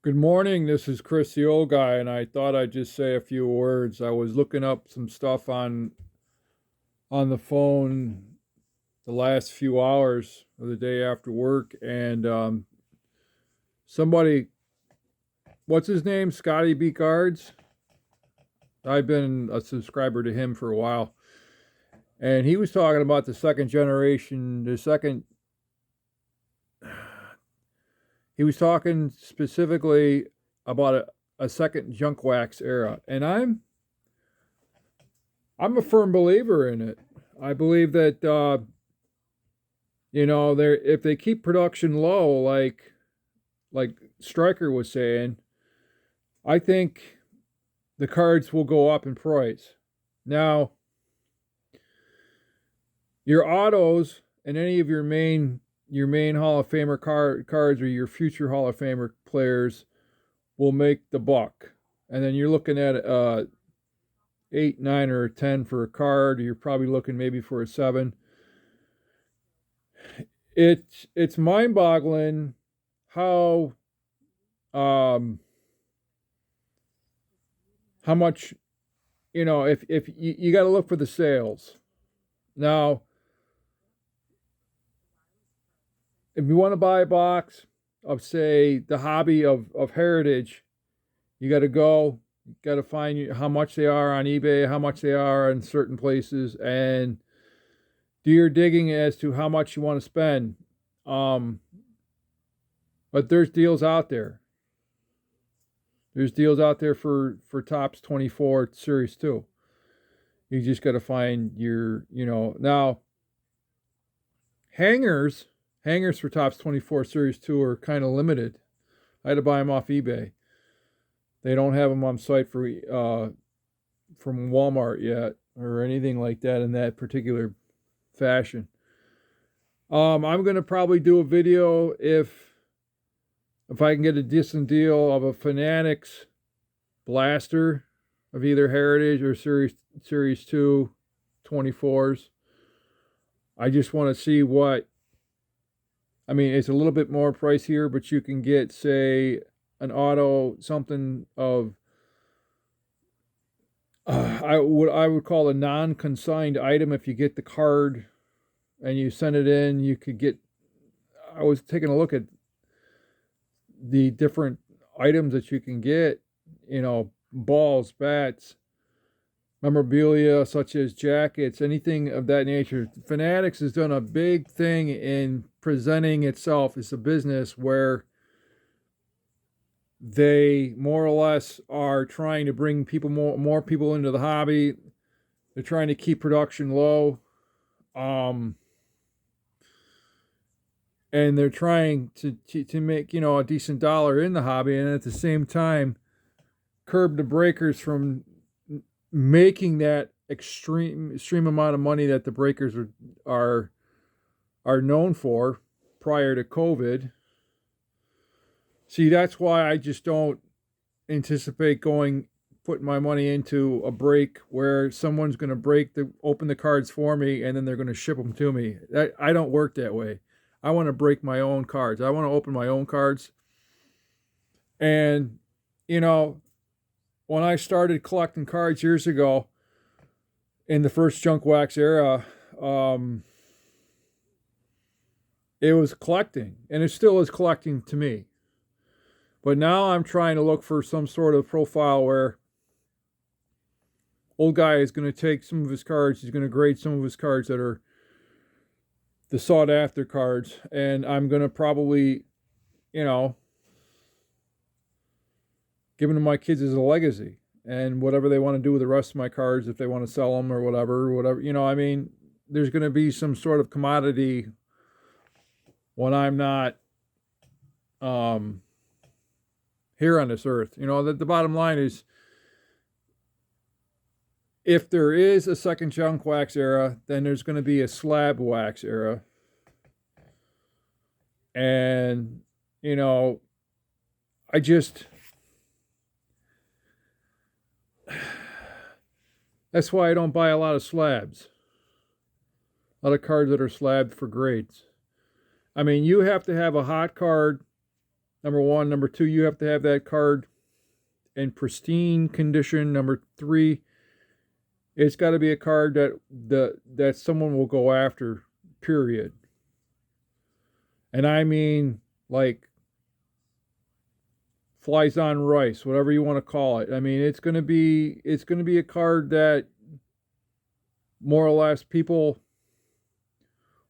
Good morning. This is Chris, the old guy, and I thought I'd just say a few words. I was looking up some stuff on the phone the last few hours of the day after work, and somebody, what's his name, Scotty B. Cards. I've been a subscriber to him for a while, and he was talking about the second generation, the second. He was talking specifically about a second junk wax era, and I'm a firm believer in it. I believe that they if they keep production low, like Stryker was saying, I think the cards will go up in price. Now, your autos and any of your main Hall of Famer cards or your future Hall of Famer players will make the buck, and then you're looking at 8, 9, or a 10 for a card. You're probably looking maybe for a 7. It's mind-boggling how um how much if you got to look for the sales. Now, if you want to buy a box of, say, the hobby of Heritage, you got to find how much they are on eBay, how much they are in certain places, and do your digging as to how much you want to spend. Um, but there's deals out there. There's deals out there for Topps 24 Series 2. You just got to find now hangers hangers for Topps 24 Series 2 are kind of limited. I had to buy them off eBay. They don't have them on site from Walmart yet or anything like that in that particular fashion. I'm gonna probably do a video if I can get a decent deal of a Fanatics blaster of either Heritage or Series 2 24s. I just want to see what. I mean, it's a little bit more pricier, but you can get, say, an auto something of I would call a non-consigned item. If you get the card and you send it in, you could get. I was taking a look at the different items that you can get. Balls, bats, memorabilia such as jackets, anything of that nature. Fanatics has done a big thing in presenting itself as a business where they more or less are trying to bring more people into the hobby. They're trying to keep production low. And they're trying to make a decent dollar in the hobby, and at the same time curb the breakers from making that extreme amount of money that the breakers are known for prior to COVID. See, that's why I just don't anticipate putting my money into a break where someone's going to open the cards for me and then they're going to ship them to me. I don't work that way. I want to break my own cards. I want to open my own cards. And when I started collecting cards years ago in the first junk wax era, it was collecting, and it still is collecting to me. But now I'm trying to look for some sort of profile where old guy is going to take some of his cards, he's going to grade some of his cards that are the sought after cards, and I'm going to probably, give them to my kids as a legacy. And whatever they want to do with the rest of my cards, if they want to sell them or whatever, I mean, there's going to be some sort of commodity when I'm not here on this earth. The bottom line is, if there is a second junk wax era, then there's going to be a slab wax era. And, I just. That's why I don't buy a lot of slabs. A lot of cards that are slabbed for grades. I mean, you have to have a hot card Number one. Number two, you have to have that card in pristine condition. Number three, it's got to be a card that someone will go after, period. And I mean, like, flies on rice, whatever you want to call it. I mean, it's going to be a card that more or less people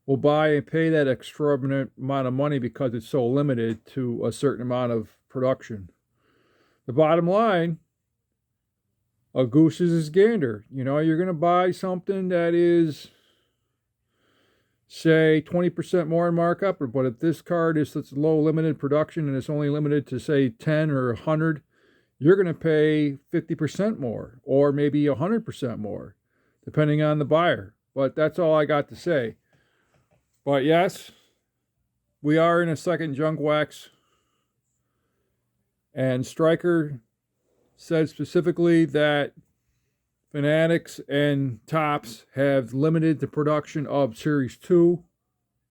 will buy and pay that exorbitant amount of money because it's so limited to a certain amount of production. The bottom line, a goose is his gander. You know, you're going to buy something that is, say, 20% more in markup, but if this card is such low limited production and it's only limited to, say, 10 or 100, you're going to pay 50% more or maybe 100% more, depending on the buyer. But that's all I got to say. But yes, we are in a second junk wax. And Stryker said specifically that Fanatics and Topps have limited the production of Series 2